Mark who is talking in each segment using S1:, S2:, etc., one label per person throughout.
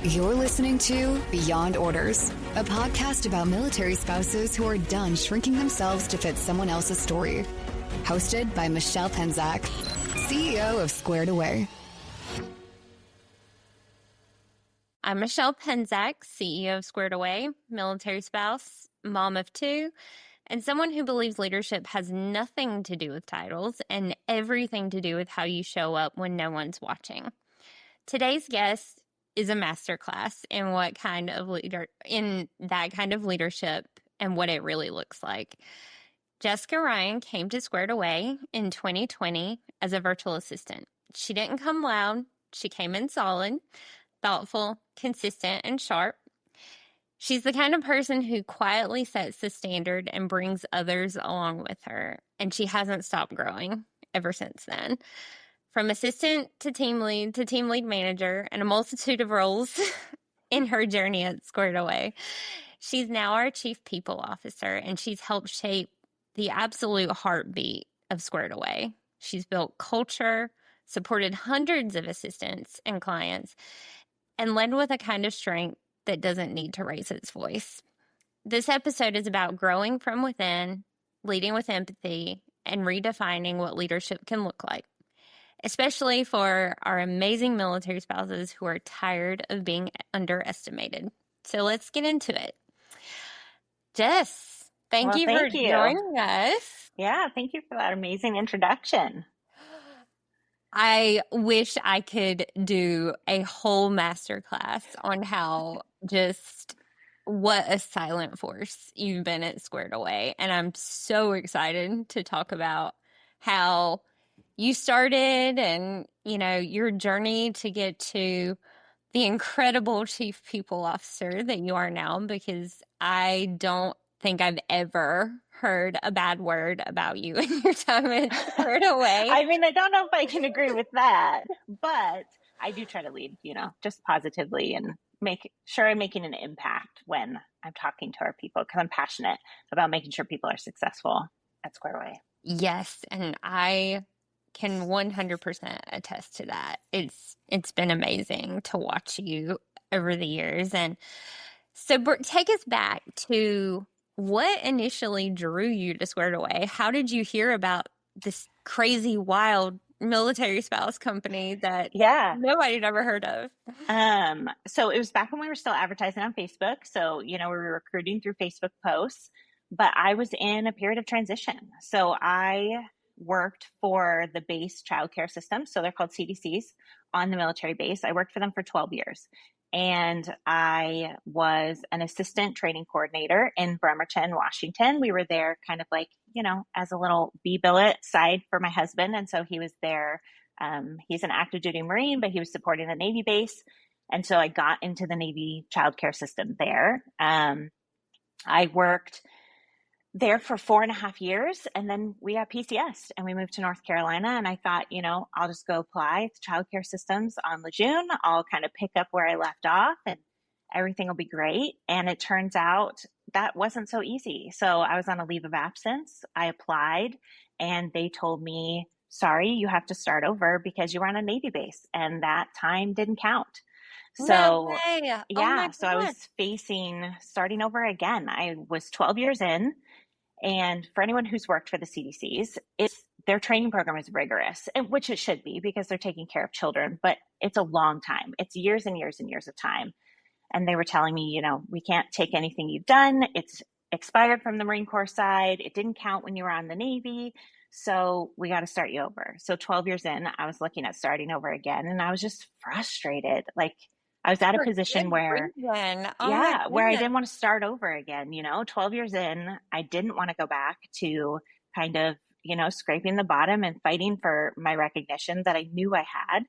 S1: You're listening to Beyond Orders, a podcast about military spouses who are done shrinking themselves to fit someone else's story. Hosted by Michelle Penczak, CEO of Squared Away.
S2: I'm Michelle Penczak, CEO of Squared Away, military spouse, mom of two, and someone who believes leadership has nothing to do with titles and everything to do with how you show up when no one's watching. Today's guest is a masterclass in that kind of leadership and what it really looks like. Jessica Ryan came to Squared Away in 2020 as a virtual assistant. She didn't come loud. She came in solid, thoughtful, consistent, and sharp. She's the kind of person who quietly sets the standard and brings others along with her, and she hasn't stopped growing ever since then. From assistant to team lead manager, and a multitude of roles in her journey at Squared Away. She's now our chief people officer, and she's helped shape the absolute heartbeat of Squared Away. She's built culture, supported hundreds of assistants and clients, and led with a kind of strength that doesn't need to raise its voice. This episode is about growing from within, leading with empathy, and redefining what leadership can look like, especially for our amazing military spouses who are tired of being underestimated. So let's get into it. Jess, thank you for joining us.
S3: Yeah, thank you for that amazing introduction.
S2: I wish I could do a whole masterclass on what a silent force you've been at Squared Away. And I'm so excited to talk about how you started and, your journey to get to the incredible chief people officer that you are now, because I don't think I've ever heard a bad word about you in your time at Squared Away.
S3: I mean, I don't know if I can agree with that, but I do try to lead, just positively and make sure I'm making an impact when I'm talking to our people, because I'm passionate about making sure people are successful at Squared Away.
S2: Yes, and I can 100% attest to that. It's been amazing to watch you over the years. And so take us back to what initially drew you to Squared Away. How did you hear about this crazy, wild military spouse company that nobody had ever heard of?
S3: So it was back when we were still advertising on Facebook. So, we were recruiting through Facebook posts, but I was in a period of transition. So I worked for the base childcare system. So they're called CDCs on the military base. I worked for them for 12 years. And I was an assistant training coordinator in Bremerton, Washington. We were there kind of like, as a little B-billet side for my husband. And so he was there. He's an active duty Marine, but he was supporting the Navy base. And so I got into the Navy childcare system there. I worked there for 4.5 years, and then we got PCS and we moved to North Carolina. And I thought, I'll just go apply to childcare systems on Lejeune. I'll kind of pick up where I left off and everything will be great. And it turns out that wasn't so easy. So I was on a leave of absence. I applied and they told me, sorry, you have to start over because you were on a Navy base and that time didn't count. So I was facing starting over again. I was 12 years in. And for anyone who's worked for the CDCs, their training program is rigorous, which it should be because they're taking care of children, but it's a long time. It's years and years and years of time. And they were telling me, we can't take anything you've done. It's expired from the Marine Corps side. It didn't count when you were on the Navy. So we got to start you over. So 12 years in, I was looking at starting over again. And I was just frustrated. Like, I was at a position where I didn't want to start over again. 12 years in, I didn't want to go back to kind of, scraping the bottom and fighting for my recognition that I knew I had.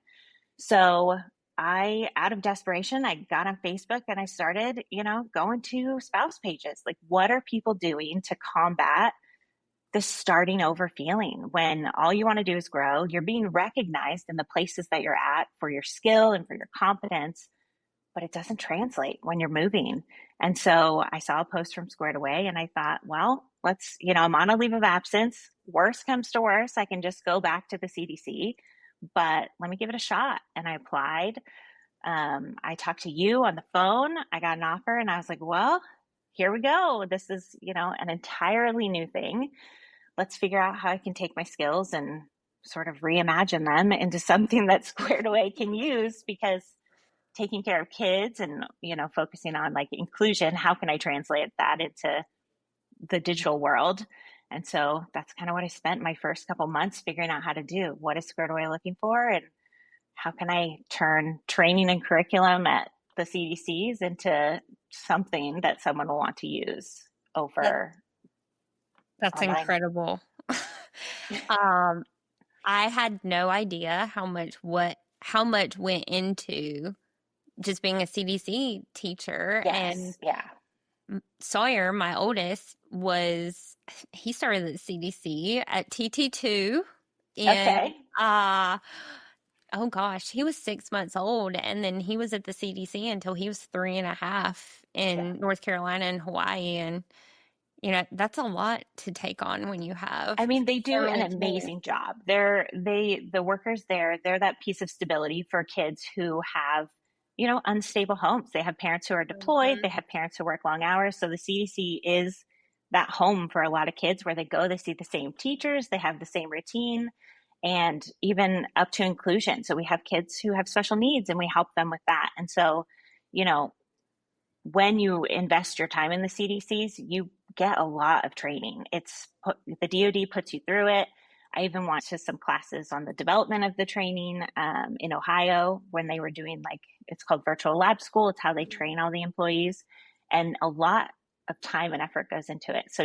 S3: So out of desperation, I got on Facebook and I started, going to spouse pages. Like, what are people doing to combat the starting over feeling when all you want to do is grow? You're being recognized in the places that you're at for your skill and for your competence, but it doesn't translate when you're moving. And so I saw a post from Squared Away and I thought, well, I'm on a leave of absence. Worst comes to worst, I can just go back to the CDC, but let me give it a shot. And I applied. I talked to you on the phone. I got an offer and I was like, well, here we go. This is, an entirely new thing. Let's figure out how I can take my skills and sort of reimagine them into something that Squared Away can use, because taking care of kids and, focusing on like inclusion, how can I translate that into the digital world? And so that's kind of what I spent my first couple months figuring out how to do. What is Squared Away looking for? And how can I turn training and curriculum at the CDCs into something that someone will want to use over
S2: That's
S3: online?
S2: incredible. I had no idea how much went into just being a CDC teacher.
S3: Yes.
S2: And
S3: Yeah.
S2: Sawyer, my oldest, he started at CDC at TT2. And
S3: Okay.
S2: oh gosh, he was 6 months old, and then he was at the CDC until he was 3.5 in North Carolina and Hawaii. And that's a lot to take on when you have
S3: I mean, they do
S2: so
S3: an
S2: many kids.
S3: amazing job. The workers there, they're that piece of stability for kids who have, unstable homes. They have parents who are deployed. They have parents who work long hours. So the CDC is that home for a lot of kids where they go, they see the same teachers, they have the same routine, and even up to inclusion. So we have kids who have special needs and we help them with that. And so, when you invest your time in the CDCs, you get a lot of training. The DoD puts you through it. I even went to some classes on the development of the training in Ohio when they were doing it's called virtual lab school. It's how they train all the employees, and a lot of time and effort goes into it. So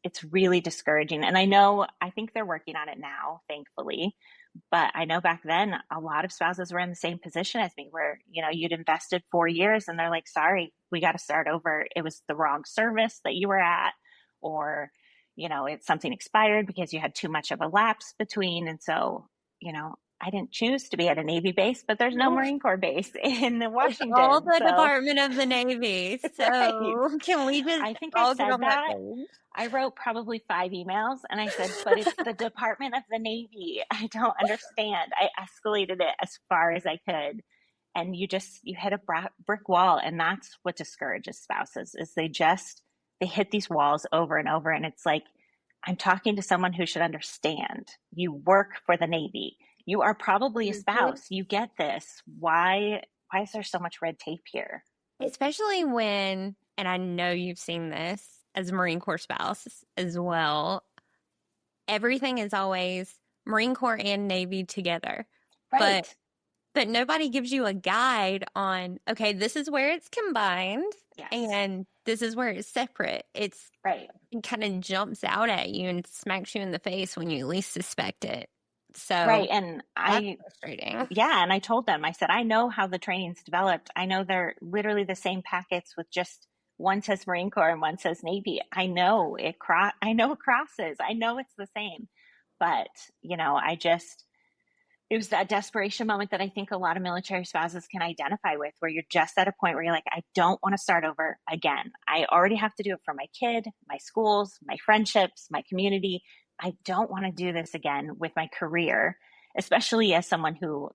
S3: it's really discouraging. And I think they're working on it now, thankfully. But I know back then a lot of spouses were in the same position as me where, you'd invested 4 years and they're like, sorry, we got to start over. It was the wrong service that you were at, or, it's something expired because you had too much of a lapse between. And so, I didn't choose to be at a Navy base, but there's no Marine Corps base in Washington.
S2: It's all the Department of the Navy. So
S3: right.
S2: Can we just
S3: I think
S2: all
S3: I
S2: get
S3: said
S2: on
S3: that.
S2: page?
S3: I wrote probably 5 emails and I said, but it's the Department of the Navy. I don't understand. I escalated it as far as I could. And you hit a brick wall. And that's what discourages spouses is they hit these walls over and over. And it's like, I'm talking to someone who should understand. You work for the Navy. You are probably a spouse. You get this. Why is there so much red tape here?
S2: Especially when, and I know you've seen this as a Marine Corps spouse as well, everything is always Marine Corps and Navy together.
S3: Right.
S2: But nobody gives you a guide on, okay, this is where it's combined.
S3: Yes.
S2: And this is where it's separate. It kind of jumps out at you and smacks you in the face when you least suspect it. So
S3: right. And
S2: that's frustrating.
S3: Yeah. And I told them, I said, I know how the training's developed. I know they're literally the same packets with just one says Marine Corps and one says Navy. I know it crosses. I know it's the same. But, it was that desperation moment that I think a lot of military spouses can identify with, where you're just at a point where you're like, I don't want to start over again. I already have to do it for my kid, my schools, my friendships, my community. I don't want to do this again with my career, especially as someone who,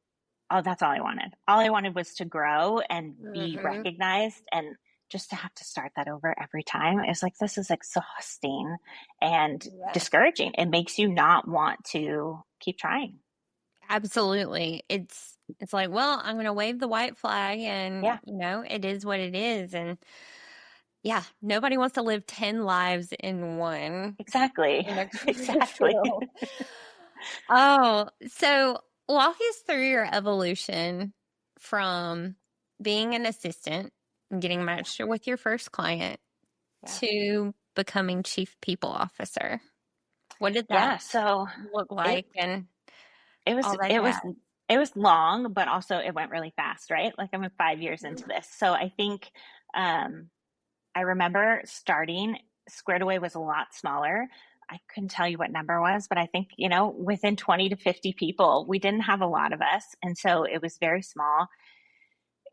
S3: that's all I wanted. All I wanted was to grow and be recognized, and just to have to start that over every time. It's like, this is exhausting and discouraging. It makes you not want to keep trying.
S2: Absolutely. It's like, well, I'm going to wave the white flag and, it is what it is. And yeah, nobody wants to live 10 lives in one.
S3: Exactly. Exactly.
S2: Oh, so walk us through your evolution from being an assistant and getting matched with your first client to becoming chief people officer. What did that look like?
S3: It was long, but also it went really fast, right? Like I'm 5 years into this. So I think I remember starting, Squared Away was a lot smaller. I couldn't tell you what number it was, but I think, within 20 to 50 people. We didn't have a lot of us. And so it was very small.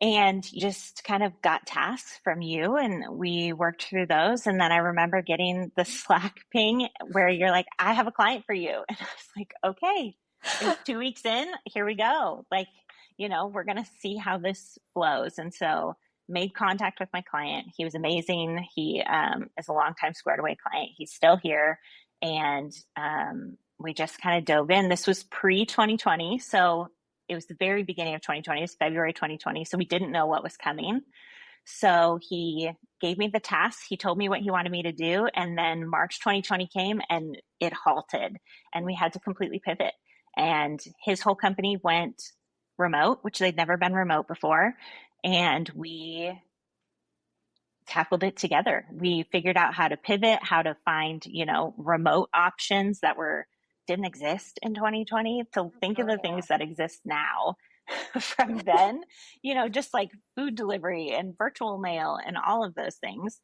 S3: And you just kind of got tasks from you and we worked through those. And then I remember getting the Slack ping where you're like, I have a client for you. And I was like, okay, it was 2 weeks in, here we go. Like, we're going to see how this flows. And so made contact with my client. He was amazing. He is a longtime Squared Away client. He's still here. And we just kind of dove in. This was pre-2020. So it was the very beginning of 2020. It was February 2020. So we didn't know what was coming. So he gave me the task. He told me what he wanted me to do. And then March 2020 came and it halted. And we had to completely pivot. And his whole company went remote, which they'd never been remote before. And we tackled it together. We figured out how to pivot, how to find, remote options that didn't exist in 2020. To think of the things that exist now from then, just like food delivery and virtual mail and all of those things.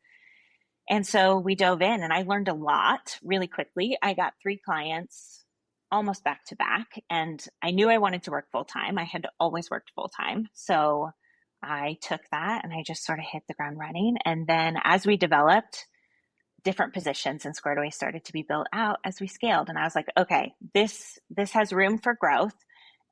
S3: And so we dove in and I learned a lot really quickly. I got 3 clients almost back to back, and I knew I wanted to work full time. I had always worked full time. So I took that and I just sort of hit the ground running. And then as we developed, different positions in Squared Away started to be built out as we scaled. And I was like, okay, this has room for growth.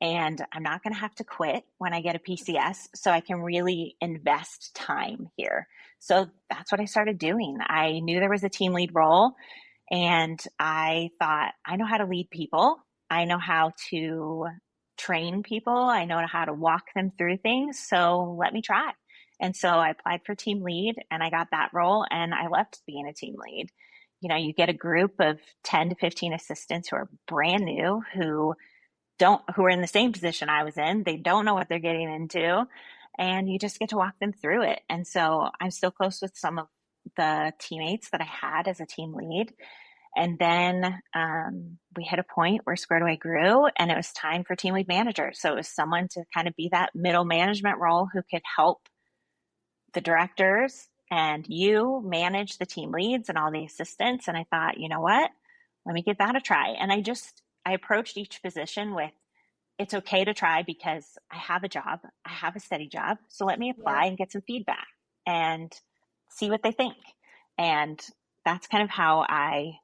S3: And I'm not going to have to quit when I get a PCS, so I can really invest time here. So that's what I started doing. I knew there was a team lead role, and I thought, I know how to lead people. I know how to train people. I know how to walk them through things. So let me try. And so I applied for team lead and I got that role, and I loved being a team lead. You get a group of 10 to 15 assistants who are brand new, who are in the same position I was in. They don't know what they're getting into, and you just get to walk them through it. And so I'm still close with some of the teammates that I had as a team lead. And then we hit a point where Squared Away grew, and it was time for team lead manager. So it was someone to kind of be that middle management role who could help the directors and you manage the team leads and all the assistants. And I thought, you know what, let me give that a try. And I approached each position with, it's okay to try because I have a job. I have a steady job. So let me apply and get some feedback and see what they think. And that's kind of how I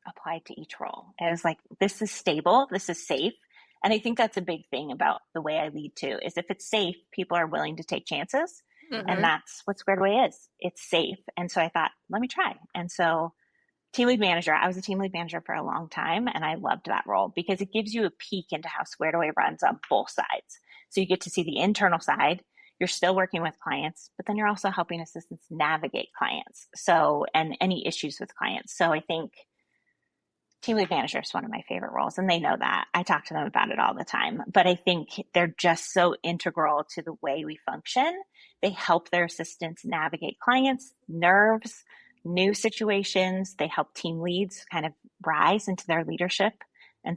S3: applied to each role. It was like, this is stable. This is safe. And I think that's a big thing about the way I lead too, is if it's safe, people are willing to take chances. Mm-hmm. And that's what Squared Away is. It's safe. And so I thought, let me try. And so team lead manager, I was a team lead manager for a long time, and I loved that role because it gives you a peek into how Squared Away runs on both sides. So you get to see the internal side. You're still working with clients, but then you're also helping assistants navigate clients. So, and any issues with clients. So I think team lead manager is one of my favorite roles, and they know that. I talk to them about it all the time, but I think they're just so integral to the way we function. They help their assistants navigate clients, nerves, new situations. They help team leads kind of rise into their leadership. And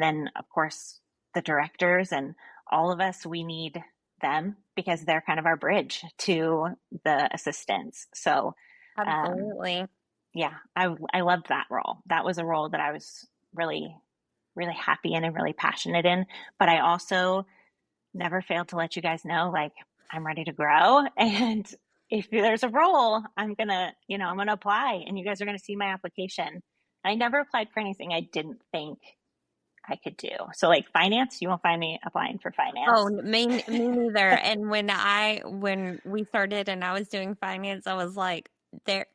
S3: then of course, the directors and all of us, we need them because they're kind of our bridge to the assistants. So
S2: absolutely.
S3: Yeah, I loved that role. That was a role that I was really, really happy in and really passionate in. But I also never failed to let you guys know, like, I'm ready to grow. And if there's a role, I'm going to apply, and you guys are going to see my application. I never applied for anything I didn't think I could do. So like finance, you won't find me applying for finance.
S2: Oh, me neither. And when we started and I was doing finance, I was like,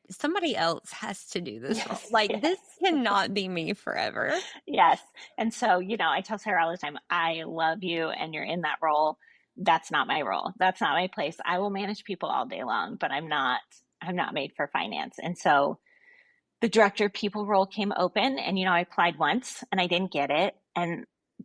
S2: somebody else has to do this.
S3: Yes,
S2: like
S3: yes.
S2: This cannot be me forever.
S3: Yes. And so, I tell Sarah all the time, I love you and you're in that role. That's not my role. That's not my place. I will manage people all day long, but I'm not made for finance. And so the director of people role came open, and, I applied once and I didn't get it.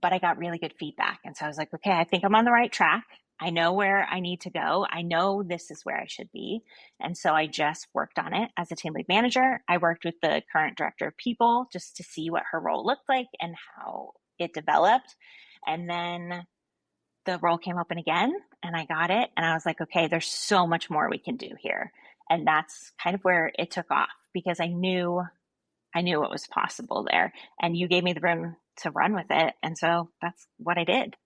S3: But I got really good feedback. And so I was like, okay, I think I'm on the right track. I know where I need to go. I know this is where I should be. And so I just worked on it as a team lead manager. I worked with the current director of people just to see what her role looked like and how it developed. And then the role came open again and I got it. And I was like, okay, there's so much more we can do here. And that's kind of where it took off, because I knew what was possible there. And you gave me the room to run with it. And so that's what I did.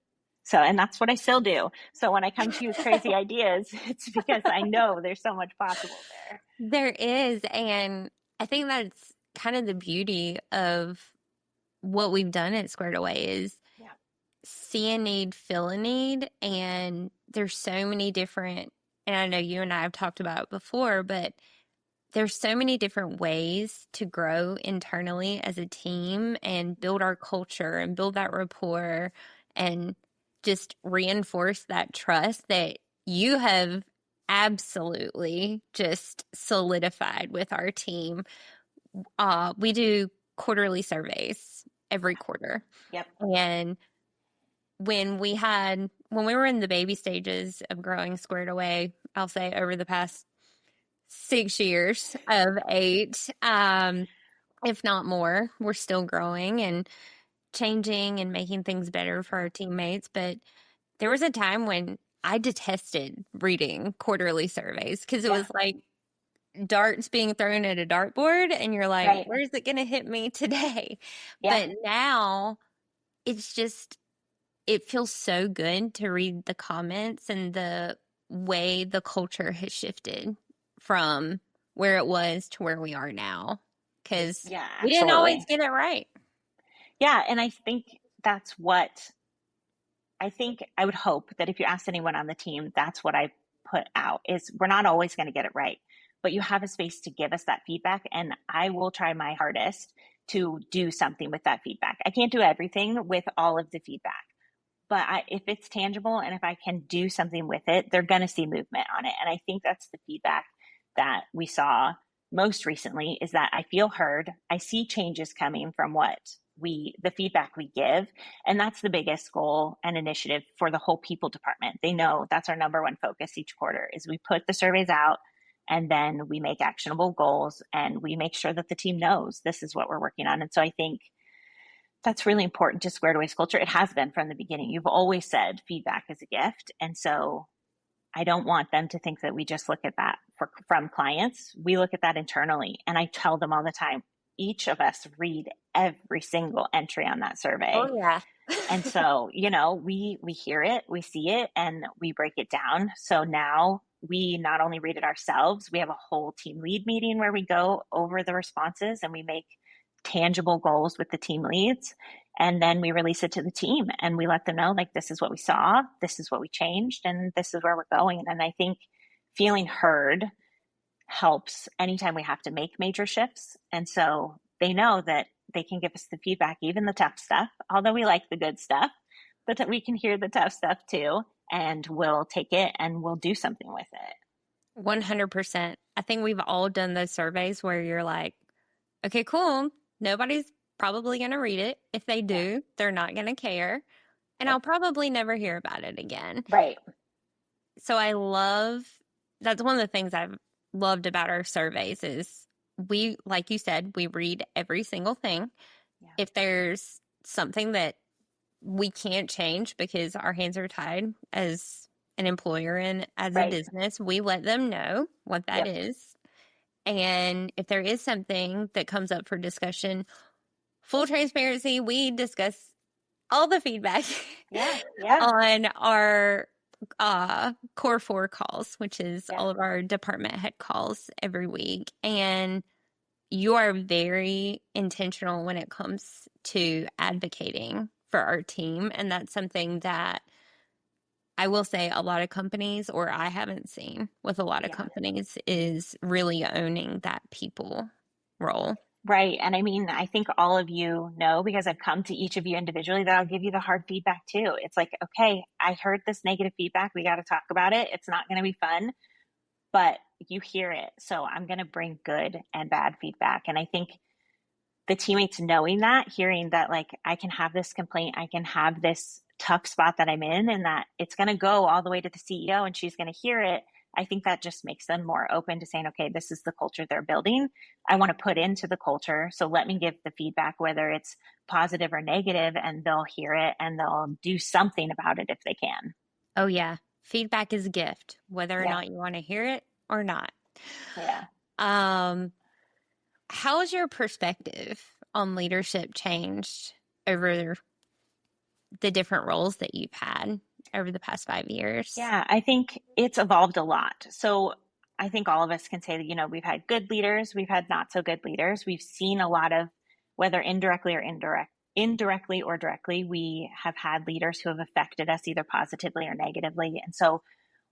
S3: So, and that's what I still do. So when I come to you with crazy ideas, it's because I know there's so much possible there.
S2: There is. And I think that's kind of the beauty of what we've done at Squared Away is see a need, fill a need, and there's so many different, and I know you and I have talked about it before, but there's so many different ways to grow internally as a team and build our culture and build that rapport and just reinforce that trust that you have absolutely just solidified with our team. We do quarterly surveys every quarter.
S3: Yep.
S2: And when we were in the baby stages of growing Squared Away, I'll say over the past 6 years of 8, if not more, we're still growing and changing and making things better for our teammates. But there was a time when I detested reading quarterly surveys because it
S3: Yeah.
S2: was like darts being thrown at a dartboard, and you're like,
S3: Right.
S2: where's it going to hit me today?
S3: Yeah.
S2: But now it's just, it feels so good to read the comments and the way the culture has shifted from where it was to where we are now. Because
S3: Yeah,
S2: we didn't always
S3: absolutely.
S2: get it right.
S3: Yeah. And I think that's what I would hope that if you ask anyone on the team, that's what I put out is we're not always going to get it right, but you have a space to give us that feedback. And I will try my hardest to do something with that feedback. I can't do everything with all of the feedback, but if it's tangible and if I can do something with it, they're going to see movement on it. And I think that's the feedback that we saw most recently is that I feel heard. I see changes coming from the feedback we give. And that's the biggest goal and initiative for the whole people department. They know that's our number one focus each quarter is we put the surveys out and then we make actionable goals and we make sure that the team knows this is what we're working on. And so I think that's really important to Squared Away's culture. It has been from the beginning. You've always said feedback is a gift. And so I don't want them to think that we just look at that from clients. We look at that internally. And I tell them all the time, each of us read every single entry on that survey.
S2: Oh, yeah.
S3: And so, we hear it, we see it, and we break it down. So now we not only read it ourselves, we have a whole team lead meeting where we go over the responses and we make tangible goals with the team leads. And then we release it to the team and we let them know, like, this is what we saw, this is what we changed, and this is where we're going. And I think feeling heard helps anytime we have to make major shifts. And so they know that they can give us the feedback, even the tough stuff, although we like the good stuff, but that we can hear the tough stuff too. And we'll take it and we'll do something with it.
S2: 100%. I think we've all done those surveys where you're like, okay, cool. Nobody's probably going to read it. If they do, they're not going to care. And I'll probably never hear about it again.
S3: Right.
S2: So that's one of the things I've loved about our surveys is we, like you said, we read every single thing.
S3: Yeah.
S2: If there's something that we can't change because our hands are tied as an employer and as a business, we let them know what that is. And if there is something that comes up for discussion, full transparency, we discuss all the feedback on our core 4 calls, which is all of our department head calls every week. And you are very intentional when it comes to advocating for our team. And that's something that I will say a lot of companies, or I haven't seen with a lot of companies, is really owning that people role.
S3: Right. And I mean, I think all of you know, because I've come to each of you individually, that I'll give you the hard feedback too. It's like, okay, I heard this negative feedback. We got to talk about it. It's not going to be fun, but you hear it. So I'm going to bring good and bad feedback. And I think the teammates knowing that, hearing that, like, I can have this complaint, I can have this tough spot that I'm in, and that it's going to go all the way to the CEO and she's going to hear it. I think that just makes them more open to saying, okay, this is the culture they're building. I want to put into the culture. So let me give the feedback, whether it's positive or negative, and they'll hear it and they'll do something about it if they can.
S2: Oh, yeah. Feedback is a gift, whether or not you want to hear it or not.
S3: Yeah.
S2: How has your perspective on leadership changed over the different roles that you've had over the past 5 years?
S3: Yeah, I think it's evolved a lot. So I think all of us can say that, we've had good leaders, we've had not so good leaders. We've seen a lot of, whether indirectly or indirectly or directly, we have had leaders who have affected us either positively or negatively. And so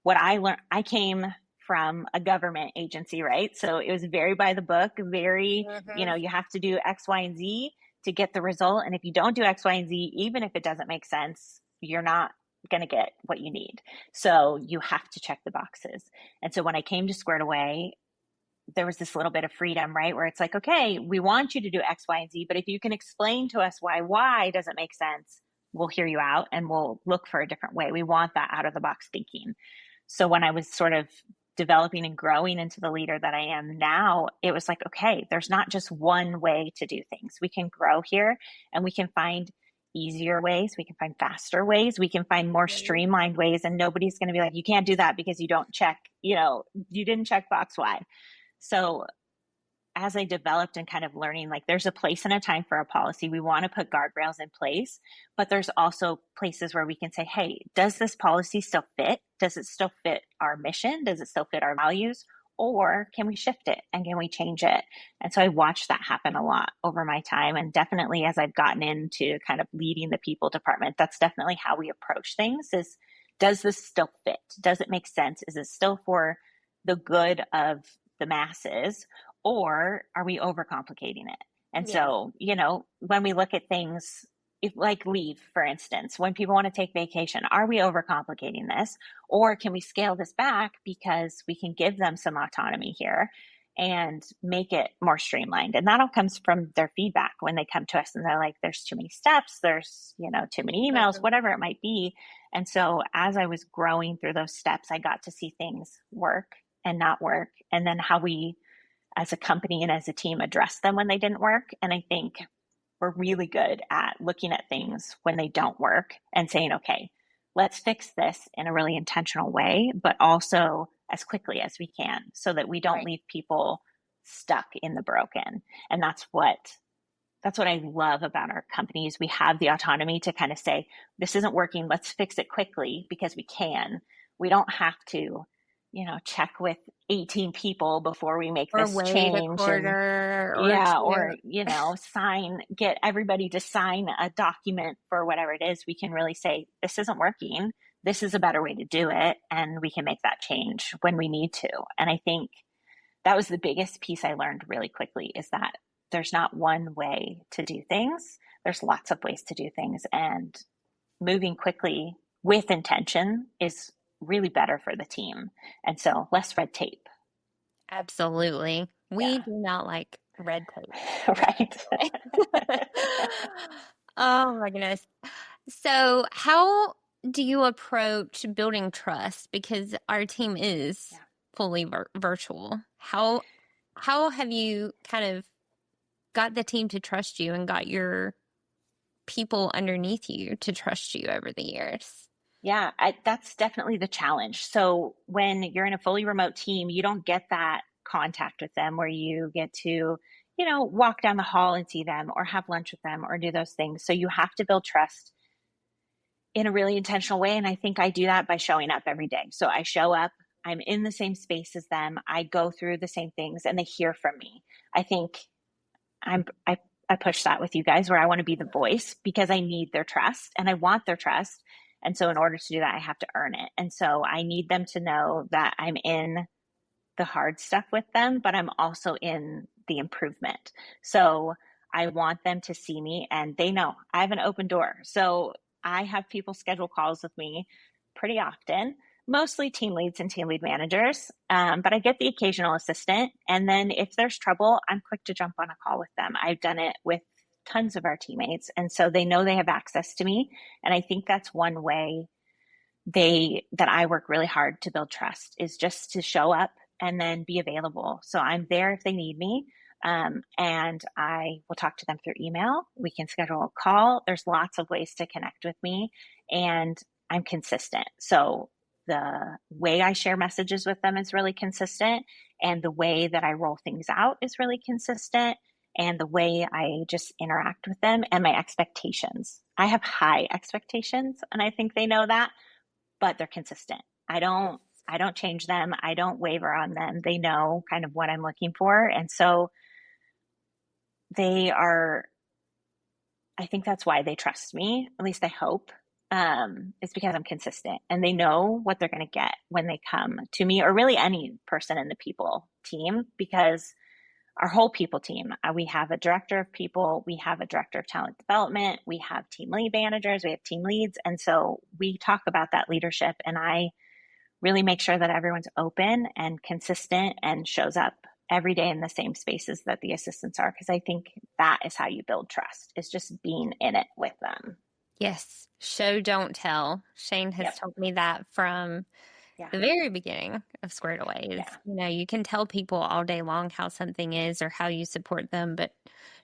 S3: what I learned, I came from a government agency, right? So it was very by the book, very, you have to do X, Y, and Z to get the result. And if you don't do X, Y, and Z, even if it doesn't make sense, you're not going to get what you need. So you have to check the boxes. And so when I came to Squared Away, there was this little bit of freedom, right? Where it's like, okay, we want you to do X, Y, and Z, but if you can explain to us why Y doesn't make sense, we'll hear you out and we'll look for a different way. We want that out of the box thinking. So when I was sort of developing and growing into the leader that I am now, it was like, okay, there's not just one way to do things. We can grow here and we can find easier ways. We can find faster ways. We can find more streamlined ways. And nobody's going to be like, you can't do that because you don't check, you didn't check box Y. So as I developed and kind of learning, like there's a place and a time for a policy. We want to put guardrails in place, but there's also places where we can say, hey, does this policy still fit? Does it still fit our mission? Does it still fit our values? Or can we shift it and can we change it? And so I watched that happen a lot over my time. And definitely as I've gotten into kind of leading the people department, that's definitely how we approach things is, does this still fit? Does it make sense? Is it still for the good of the masses? Or are we overcomplicating it? And so, when we look at things like leave, for instance, when people want to take vacation, are we overcomplicating this? Or can we scale this back because we can give them some autonomy here and make it more streamlined? And that all comes from their feedback when they come to us and they're like, there's too many steps, there's, too many emails, whatever it might be. And so as I was growing through those steps, I got to see things work and not work. And then how we as a company and as a team address them when they didn't work. And I think we're really good at looking at things when they don't work and saying, okay, let's fix this in a really intentional way, but also as quickly as we can so that we don't leave people stuck in the broken. And that's what I love about our company is we have the autonomy to kind of say, this isn't working, let's fix it quickly because we can. We don't have to check with 18 people before we make this change. Get everybody to sign a document for whatever it is. We can really say, this isn't working. This is a better way to do it. And we can make that change when we need to. And I think that was the biggest piece I learned really quickly is that there's not one way to do things. There's lots of ways to do things. And moving quickly with intention is really better for the team. And so less red tape.
S2: Absolutely. We do not like red tape.
S3: Right.
S2: Oh my goodness. So how do you approach building trust? Because our team is fully virtual. How have you kind of got the team to trust you and got your people underneath you to trust you over the years?
S3: Yeah, that's definitely the challenge. So when you're in a fully remote team, you don't get that contact with them where you get to, walk down the hall and see them or have lunch with them or do those things. So you have to build trust in a really intentional way. And I think I do that by showing up every day. So I show up, I'm in the same space as them. I go through the same things and they hear from me. I think I push that with you guys where I want to be the voice because I need their trust and I want their trust. And so in order to do that, I have to earn it. And so I need them to know that I'm in the hard stuff with them, but I'm also in the improvement. So I want them to see me and they know I have an open door. So I have people schedule calls with me pretty often, mostly team leads and team lead managers. But I get the occasional assistant. And then if there's trouble, I'm quick to jump on a call with them. I've done it with tons of our teammates. And so they know they have access to me. And I think that's one way that I work really hard to build trust is just to show up and then be available. So I'm there if they need me. And I will talk to them through email. We can schedule a call. There's lots of ways to connect with me and I'm consistent. So the way I share messages with them is really consistent. And the way that I roll things out is really consistent. And the way I just interact with them and my expectations. I have high expectations and I think they know that, but they're consistent. I don't change them. I don't waver on them. They know kind of what I'm looking for. And so they are I think that's why they trust me, at least I hope. It's because I'm consistent and they know what they're going to get when they come to me, or really any person in the people team, because our whole people team, we have a director of people, we have a director of talent development, we have team lead managers, we have team leads. And so we talk about that leadership, and I really make sure that everyone's open and consistent and shows up every day in the same spaces that the assistants are. Because I think that is how you build trust, is just being in it with them.
S2: Yes. Show, don't tell. Shane has
S3: Yep.
S2: told me that from
S3: Yeah.
S2: the very beginning of Squared Away is,
S3: Yeah.
S2: you can tell people all day long how something is or how you support them, but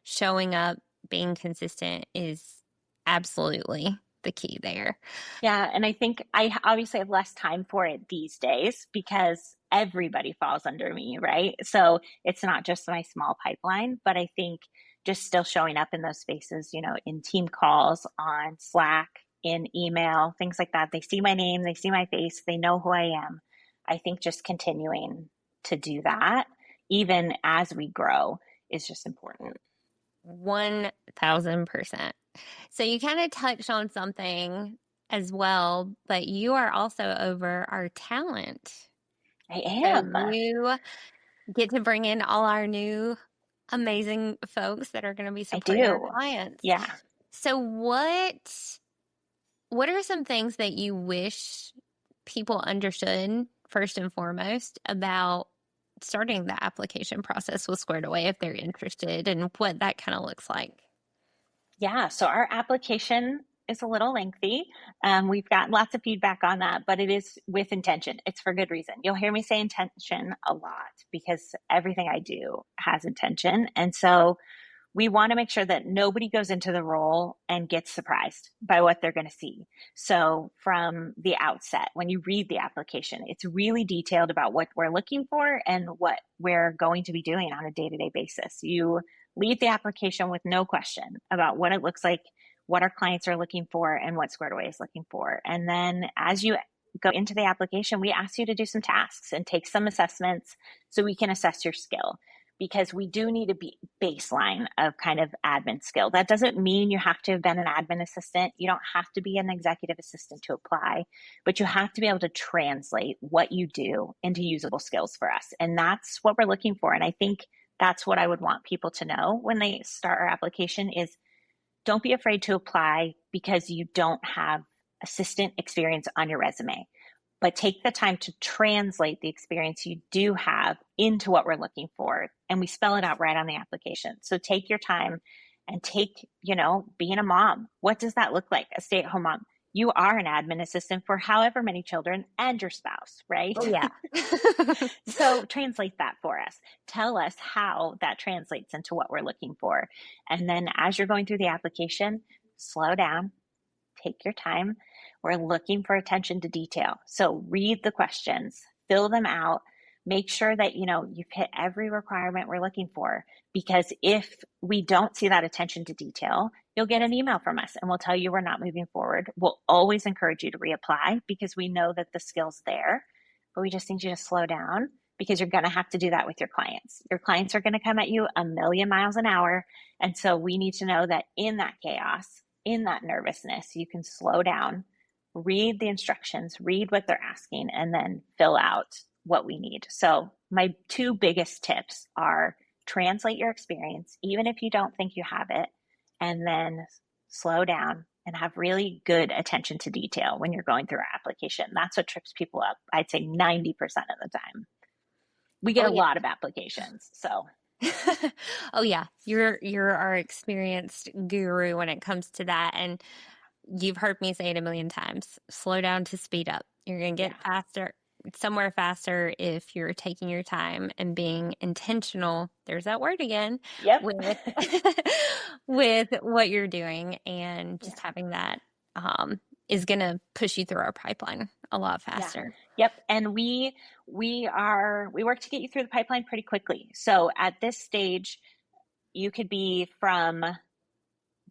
S2: showing up, being consistent is absolutely the key there.
S3: Yeah. And I think I obviously have less time for it these days because everybody falls under me, right? So it's not just my small pipeline, but I think just still showing up in those spaces, in team calls, on Slack, in email, things like that. They see my name, they see my face, they know who I am. I think just continuing to do that, even as we grow, is just important.
S2: 1000%. So you kind of touched on something as well, but you are also over our talent.
S3: I
S2: So
S3: am.
S2: you get to bring in all our new amazing folks that are going to be
S3: I
S2: supporting our
S3: do.
S2: clients.
S3: Yeah.
S2: So what are some things that you wish people understood first and foremost about starting the application process with Squared Away if they're interested, and what that kind of looks like?
S3: Yeah, so our application is a little lengthy. We've gotten lots of feedback on that, but it is with intention. It's for good reason. You'll hear me say intention a lot because everything I do has intention. And so we want to make sure that nobody goes into the role and gets surprised by what they're going to see. So from the outset, when you read the application, it's really detailed about what we're looking for and what we're going to be doing on a day-to-day basis. You leave the application with no question about what it looks like, what our clients are looking for, and what Squared Away is looking for. And then as you go into the application, we ask you to do some tasks and take some assessments so we can assess your skill, because we do need a baseline of kind of admin skill. That doesn't mean you have to have been an admin assistant. You don't have to be an executive assistant to apply, but you have to be able to translate what you do into usable skills for us. And that's what we're looking for. And I think that's what I would want people to know when they start our application is, don't be afraid to apply because you don't have assistant experience on your resume, but take the time to translate the experience you do have into what we're looking for. And we spell it out right on the application. So take your time and take, being a mom. What does that look like? A stay-at-home mom. You are an admin assistant for however many children and your spouse, right?
S2: Oh, yeah.
S3: So translate that for us. Tell us how that translates into what we're looking for. And then as you're going through the application, slow down, take your time. We're looking for attention to detail. So read the questions, fill them out, make sure that you've hit every requirement we're looking for. Because if we don't see that attention to detail, you'll get an email from us and we'll tell you we're not moving forward. We'll always encourage you to reapply because we know that the skill's there, but we just need you to slow down because you're going to have to do that with your clients. Your clients are going to come at you a million miles an hour. And so we need to know that in that chaos, in that nervousness, you can slow down, read the instructions, read what they're asking, and then fill out what we need. So my two biggest tips are translate your experience, even if you don't think you have it, and then slow down and have really good attention to detail when you're going through our application. That's what trips people up, I'd say 90% of the time. We get a lot of applications, so.
S2: Oh yeah, you're our experienced guru when it comes to that, and you've heard me say it a million times. Slow down to speed up. You're gonna get faster, somewhere faster if you're taking your time and being intentional. There's that word again.
S3: Yep.
S2: With with what you're doing, and just having that is gonna push you through our pipeline a lot faster.
S3: Yep. And we work to get you through the pipeline pretty quickly. So at this stage, you could be from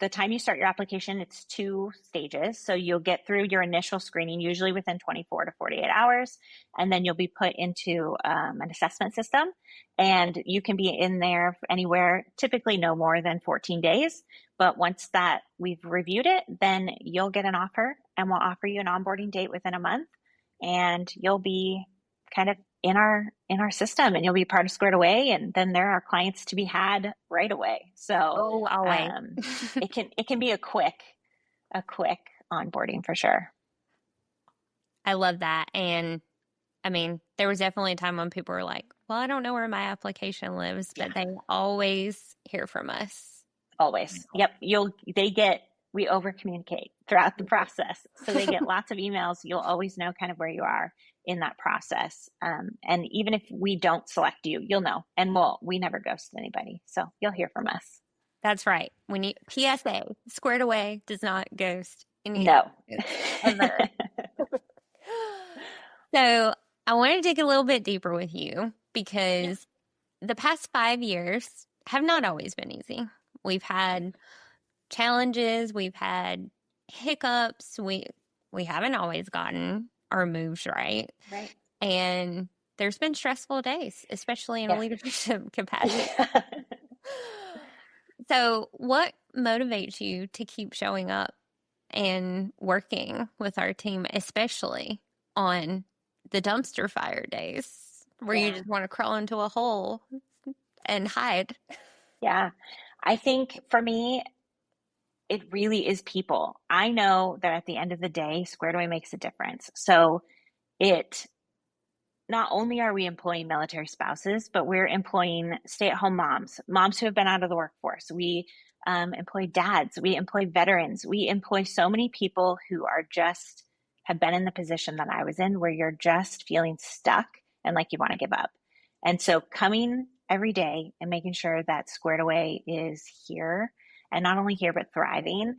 S3: the time you start your application, it's 2 stages. So you'll get through your initial screening, usually within 24 to 48 hours. And then you'll be put into an assessment system. And you can be in there anywhere, typically no more than 14 days. But once that we've reviewed it, then you'll get an offer and we'll offer you an onboarding date within a month. And you'll be kind of in our system, and you'll be part of Squared Away, and then there are clients to be had right away. So
S2: always.
S3: it can be a quick onboarding for sure.
S2: I love that. And I mean, there was definitely a time when people were like, well, I don't know where my application lives, but they always hear from us.
S3: Always. Yep. We over communicate throughout the process. So they get lots of emails. You'll always know kind of where you are in that process. And even if we don't select you, you'll know. And we never ghost anybody. So you'll hear from us.
S2: That's right. When you PSA, Squared Away does not ghost any
S3: No.
S2: ever. So I want to dig a little bit deeper with you because the past 5 years have not always been easy. We've had challenges, we've had hiccups, we haven't always gotten our moves right.
S3: Right.
S2: And there's been stressful days, especially in a leadership capacity. So what motivates you to keep showing up and working with our team, especially on the dumpster fire days where you just want to crawl into a hole and hide?
S3: Yeah. I think for me, it really is people. I know that at the end of the day, Squared Away makes a difference. So not only are we employing military spouses, but we're employing stay-at-home moms who have been out of the workforce. We employ dads, we employ veterans, we employ so many people who have been in the position that I was in, where you're just feeling stuck and like you want to give up. And so coming every day and making sure that Squared Away is here, and not only here, but thriving,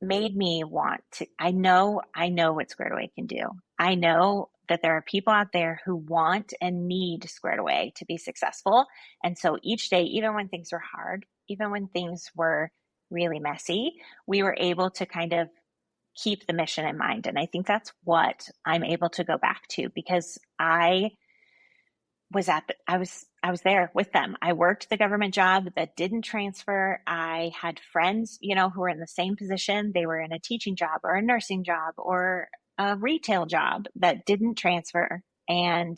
S3: made me want to. I know what Squared Away can do. I know that there are people out there who want and need Squared Away to be successful. And so each day, even when things were hard, even when things were really messy, we were able to kind of keep the mission in mind. And I think that's what I'm able to go back to, because I was there with them. I worked the government job that didn't transfer. I had friends, who were in the same position. They were in a teaching job or a nursing job or a retail job that didn't transfer. And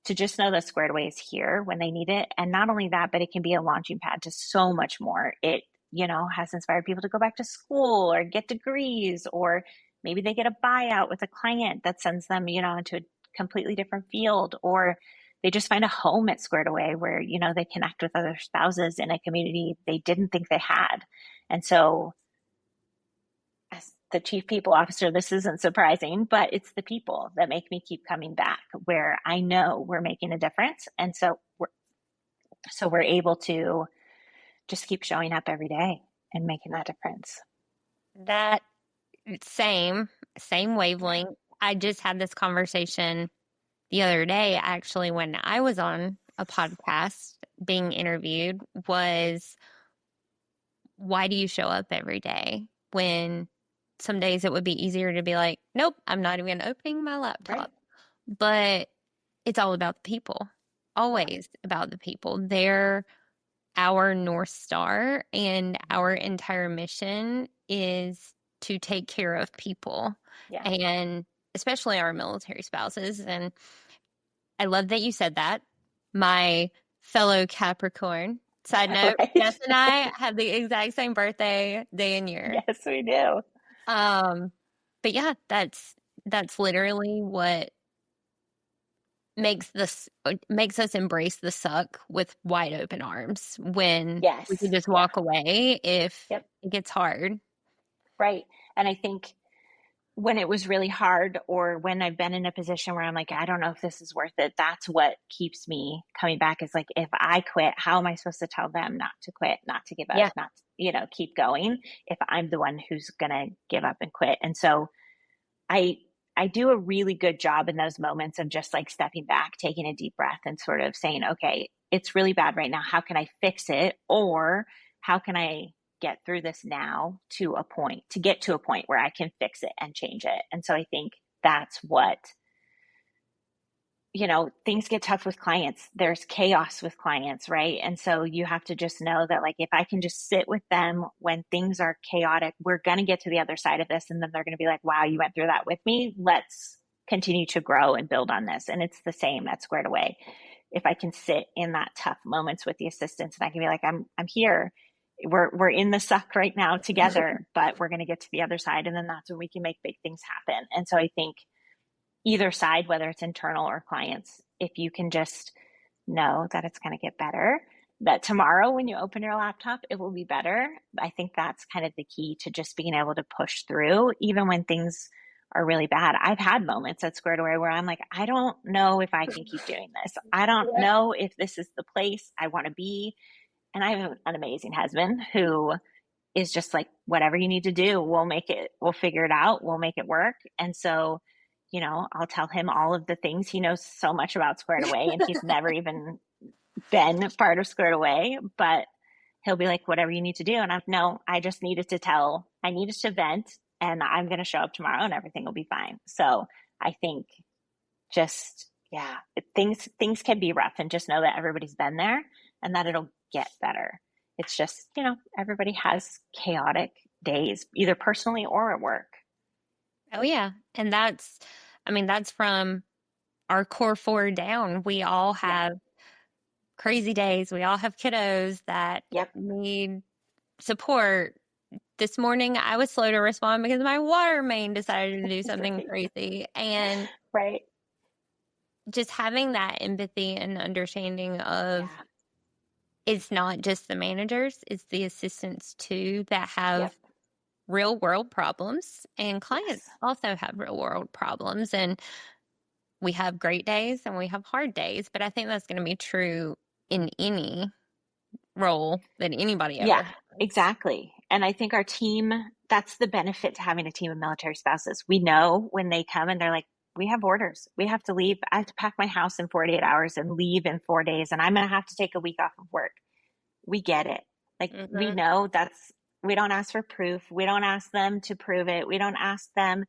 S3: to just know that Squared Away is here when they need it. And not only that, but it can be a launching pad to so much more. It, has inspired people to go back to school or get degrees, or maybe they get a buyout with a client that sends them, into a completely different field, or they just find a home at Squared Away where, they connect with other spouses in a community they didn't think they had. And so as the chief people officer, this isn't surprising, but it's the people that make me keep coming back, where I know we're making a difference. And so we're able to just keep showing up every day and making that difference.
S2: That same wavelength. I just had this conversation the other day, actually, when I was on a podcast being interviewed, was why do you show up every day when some days it would be easier to be like, nope, I'm not even opening my laptop. Right. But it's all about the people, always about the people. They're our North Star, and our entire mission is to take care of people, and especially our military spouses. And I love that you said that. My fellow Capricorn, side note, right? Jess and I have the exact same birthday, day and year.
S3: Yes, we do.
S2: But yeah, that's literally what makes us embrace the suck with wide open arms, when we can just walk away if it gets hard.
S3: Right. And I think when it was really hard, or when I've been in a position where I'm like, I don't know if this is worth it, that's what keeps me coming back, is like, if I quit, how am I supposed to tell them not to quit, not to give up, not to, keep going, if I'm the one who's going to give up and quit? And so I do a really good job in those moments of just like stepping back, taking a deep breath, and sort of saying, okay, it's really bad right now. How can I fix it? Or how can I get through this now to get to a point where I can fix it and change it. And so I think that's what, things get tough with clients. There's chaos with clients, right? And so you have to just know that, like, if I can just sit with them when things are chaotic, we're going to get to the other side of this. And then they're going to be like, wow, you went through that with me. Let's continue to grow and build on this. And it's the same at Squared Away. If I can sit in that tough moments with the assistants and I can be like, I'm here. We're in the suck right now together, but we're going to get to the other side. And then that's when we can make big things happen. And so I think either side, whether it's internal or clients, if you can just know that it's going to get better, that tomorrow when you open your laptop, it will be better. I think that's kind of the key to just being able to push through, even when things are really bad. I've had moments at Squared Away where I'm like, I don't know if I can keep doing this. I don't know if this is the place I want to be. And I have an amazing husband who is just like, whatever you need to do, we'll figure it out. We'll make it work. And so, I'll tell him all of the things. He knows so much about Squared Away and he's never even been part of Squared Away, but he'll be like, whatever you need to do. And I just needed to vent, and I'm going to show up tomorrow and everything will be fine. So I think just, things can be rough, and just know that everybody's been there and that it'll get better. It's just, everybody has chaotic days, either personally or at work.
S2: Oh yeah. And that's from our core four down. We all have crazy days. We all have kiddos that need support. This morning I was slow to respond because my water main decided to do something crazy. And just having that empathy and understanding of it's not just the managers, it's the assistants too that have real world problems, and clients also have real world problems. And we have great days and we have hard days, but I think that's going to be true in any role that anybody ever has.
S3: Exactly. And I think our team, that's the benefit to having a team of military spouses. We know when they come and they're like, we have orders. We have to leave. I have to pack my house in 48 hours and leave in 4 days. And I'm going to have to take a week off of work. We get it. Like, we know we don't ask for proof. We don't ask them to prove it. We don't ask them,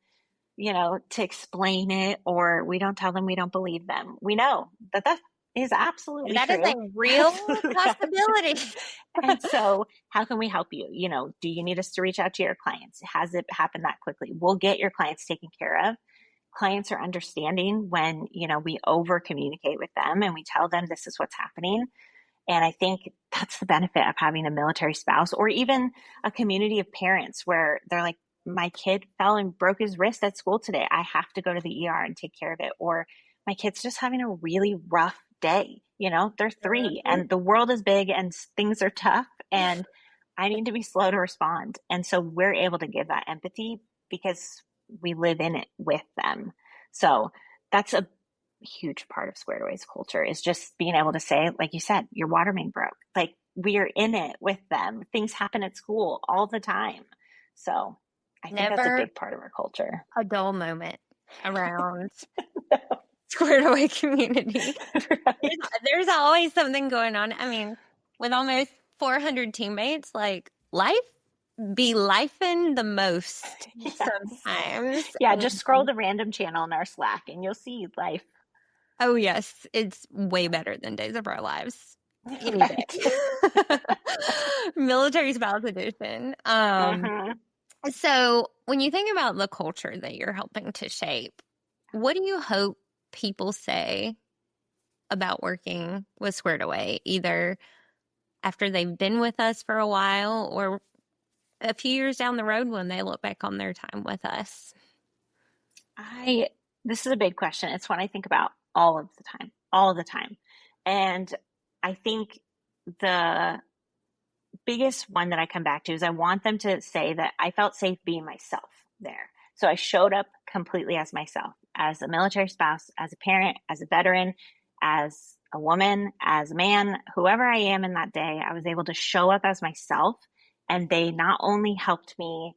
S3: to explain it, or we don't tell them we don't believe them. We know that is absolutely
S2: that
S3: true.
S2: That is a real possibility.
S3: And so how can we help you? Do you need us to reach out to your clients? Has it happened that quickly? We'll get your clients taken care of. Clients are understanding when, we over communicate with them and we tell them this is what's happening. And I think that's the benefit of having a military spouse, or even a community of parents where they're like, my kid fell and broke his wrist at school today. I have to go to the ER and take care of it. Or my kid's just having a really rough day. They're 3 and the world is big and things are tough and I need to be slow to respond. And so we're able to give that empathy because we live in it with them. So that's a huge part of Squared Away's culture, is just being able to say, like you said, your water main broke. Like, we are in it with them. Things happen at school all the time. So I think that's a big part of our culture.
S2: A dull moment around Squared Away community. Right. There's always something going on. I mean, with almost 400 teammates, like, life be lifing the most sometimes.
S3: Yeah, just scroll the random channel in our Slack and you'll see life.
S2: Oh yes, it's way better than Days of Our Lives. Any day. Military Spouse Edition. So when you think about the culture that you're helping to shape, what do you hope people say about working with Squared Away, either after they've been with us for a while or a few years down the road when they look back on their time with us?
S3: This is a big question. It's one I think about all of the time. And I think the biggest one that I come back to is I want them to say that I felt safe being myself there. So I showed up completely as myself, as a military spouse, as a parent, as a veteran, as a woman, as a man, whoever I am in that day. I was able to show up as myself, and they not only helped me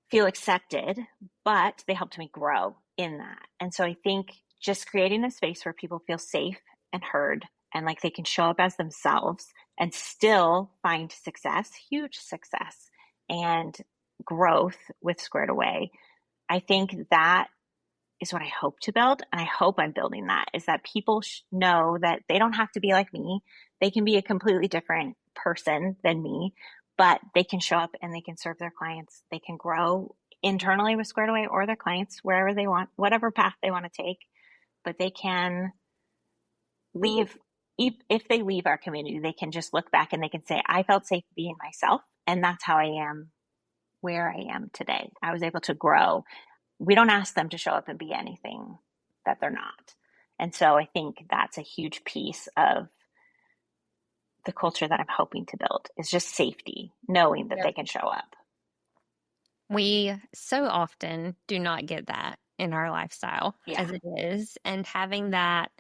S3: feel accepted, but they helped me grow in that. And so I think just creating a space where people feel safe and heard and like they can show up as themselves and still find success, huge success and growth with Squared Away. I think that is what I hope to build. And I hope I'm building that, is that people know that they don't have to be like me. They can be a completely different person than me, but they can show up and they can serve their clients. They can grow internally with Squared Away or their clients wherever they want, whatever path they want to take, but they can leave. If they leave our community, they can just look back and they can say, I felt safe being myself. And that's how I am where I am today. I was able to grow. We don't ask them to show up and be anything that they're not. And so I think that's a huge piece of the culture that I'm hoping to build, is just safety, knowing that they can show up.
S2: We so often do not get that in our lifestyle as it is. And having that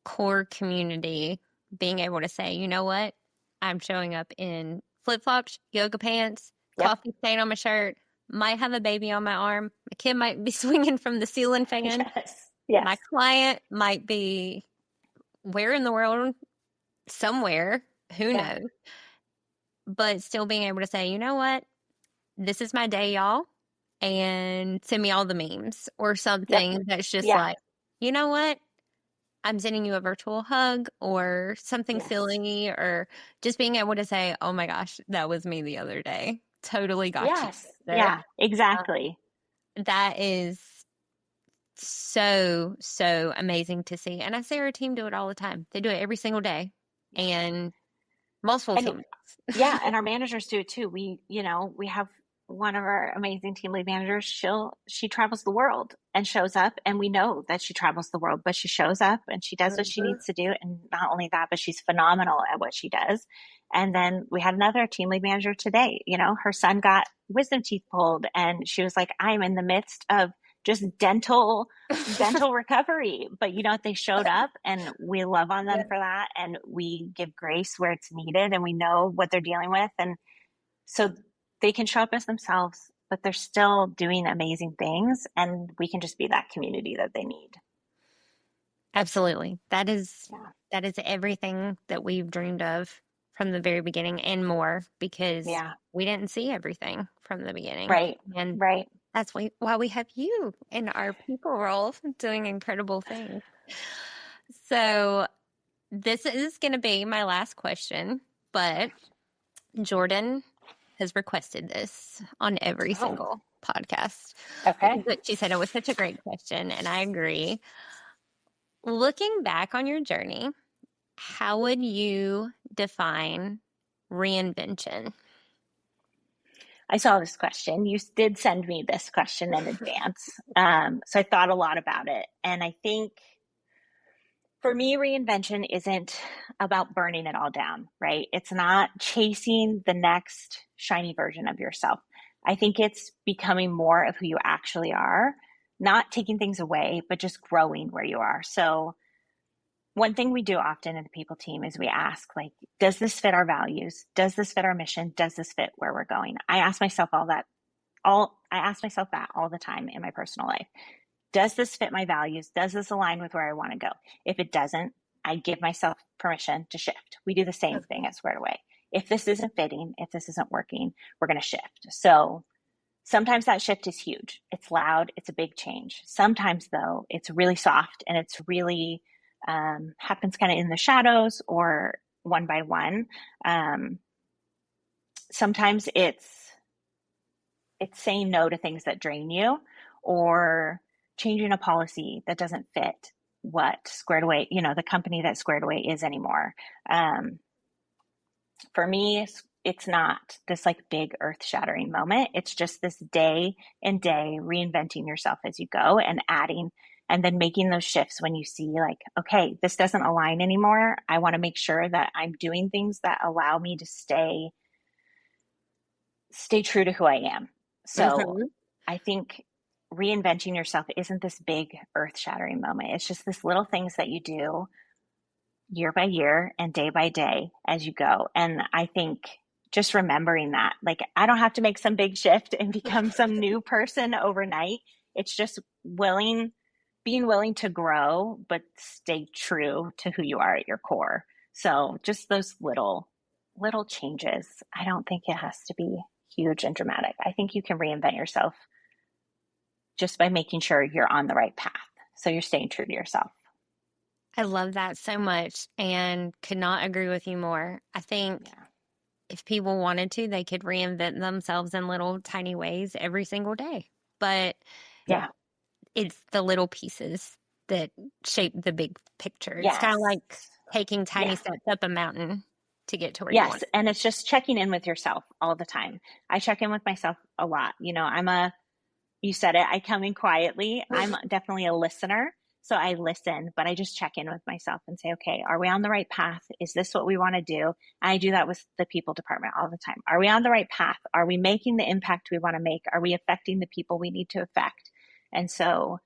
S2: core community, being able to say, you know what, I'm showing up in flip-flops, yoga pants, coffee stain on my shirt, might have a baby on my arm, my kid might be swinging from the ceiling fan, my client might be where in the world, somewhere, who knows, but still being able to say, you know what, this is my day, y'all, and send me all the memes or something that's just like, you know what, I'm sending you a virtual hug or something silly, or just being able to say, oh my gosh, that was me the other day. Totally got you.
S3: Yeah, exactly.
S2: That is so, so amazing to see. And I see our team do it all the time. They do it every single day, and multiple teams.
S3: And our managers do it too. We have one of our amazing team lead managers. She travels the world and shows up, and we know that she travels the world, but she shows up and she does what she needs to do. And not only that, but she's phenomenal at what she does. And then we had another team lead manager today. Her son got wisdom teeth pulled, and she was like, I'm in the midst of just dental recovery. But they showed up, and we love on them for that. And we give grace where it's needed, and we know what they're dealing with. And so they can show up as themselves, but they're still doing amazing things. And we can just be that community that they need.
S2: Absolutely. That is everything that we've dreamed of from the very beginning and more, because we didn't see everything from the beginning. And that's why we have you in our people role doing incredible things. So this is going to be my last question, but Jordan has requested this on every single podcast.
S3: Okay.
S2: She said it was such a great question, and I agree. Looking back on your journey, how would you define reinvention?
S3: I saw this question. You did send me this question in advance. So I thought a lot about it. And I think for me, reinvention isn't about burning it all down, right? It's not chasing the next shiny version of yourself. I think it's becoming more of who you actually are, not taking things away, but just growing where you are. So one thing we do often in the people team is we ask, like, does this fit our values? Does this fit our mission? Does this fit where we're going? I ask myself that all the time in my personal life. Does this fit my values? Does this align with where I want to go? If it doesn't, I give myself permission to shift. We do the same thing at Squared Away. If this isn't fitting, if this isn't working, we're going to shift. So sometimes that shift is huge. It's loud. It's a big change. Sometimes, though, it's really soft, and it's really happens kind of in the shadows or one by one. Sometimes it's saying no to things that drain you, or changing a policy that doesn't fit what Squared Away, the company that Squared Away is anymore. For me, it's not this like big earth-shattering moment. It's just this day and day reinventing yourself as you go, and adding, and then making those shifts when you see like, okay, this doesn't align anymore. I want to make sure that I'm doing things that allow me to stay true to who I am. So I think reinventing yourself isn't this big earth-shattering moment. It's just this little things that you do year by year and day by day as you go. And I think just remembering that, like, I don't have to make some big shift and become some new person overnight. It's just willing being willing to grow, but stay true to who you are at your core. So just those little changes. I don't think it has to be huge and dramatic. I think you can reinvent yourself just by making sure you're on the right path. So you're staying true to yourself.
S2: I love that so much and could not agree with you more. I think
S3: Yeah.
S2: if people wanted to, they could reinvent themselves in little tiny ways every single day. But
S3: Yeah.
S2: it's the little pieces that shape the big picture. It's kind of
S3: Yes.
S2: like taking tiny
S3: Yeah.
S2: steps up a mountain to get to where you want.
S3: Yes. And it's just checking in with yourself all the time. I check in with myself a lot. You know, you said it, I come in quietly. I'm definitely a listener. So I listen, but I just check in with myself and say, okay, are we on the right path? Is this what we want to do? And I do that with the people department all the time. Are we on the right path? Are we making the impact we want to make? Are we affecting the people we need to affect? And so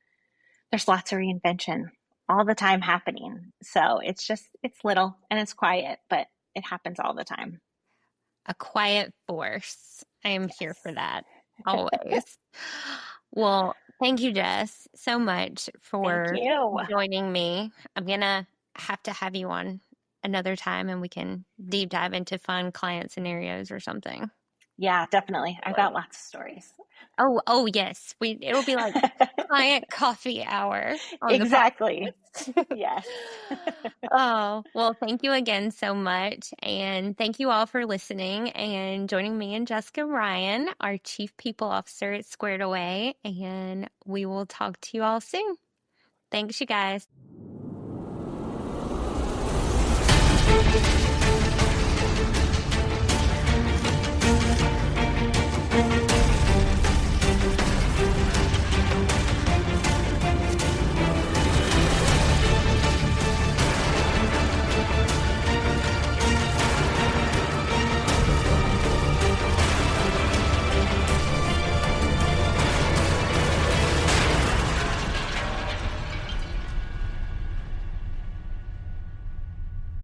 S3: there's lots of reinvention all the time happening. So it's little and it's quiet, but it happens all the time.
S2: A quiet force. I am here for
S3: Yes.
S2: that always. Well, thank you, Jess, so much
S3: Thank
S2: for
S3: you.
S2: joining me. I'm gonna have to have you on another time and we can deep dive into fun client scenarios or something.
S3: Yeah, definitely. I've got lots of stories.
S2: Oh yes. It'll be like client coffee hour on the
S3: Exactly.
S2: podcast.
S3: Yes.
S2: Oh, well, thank you again so much. And thank you all for listening and joining me and Jessica Ryan, our Chief People Officer at Squared Away. And we will talk to you all soon. Thanks, you guys.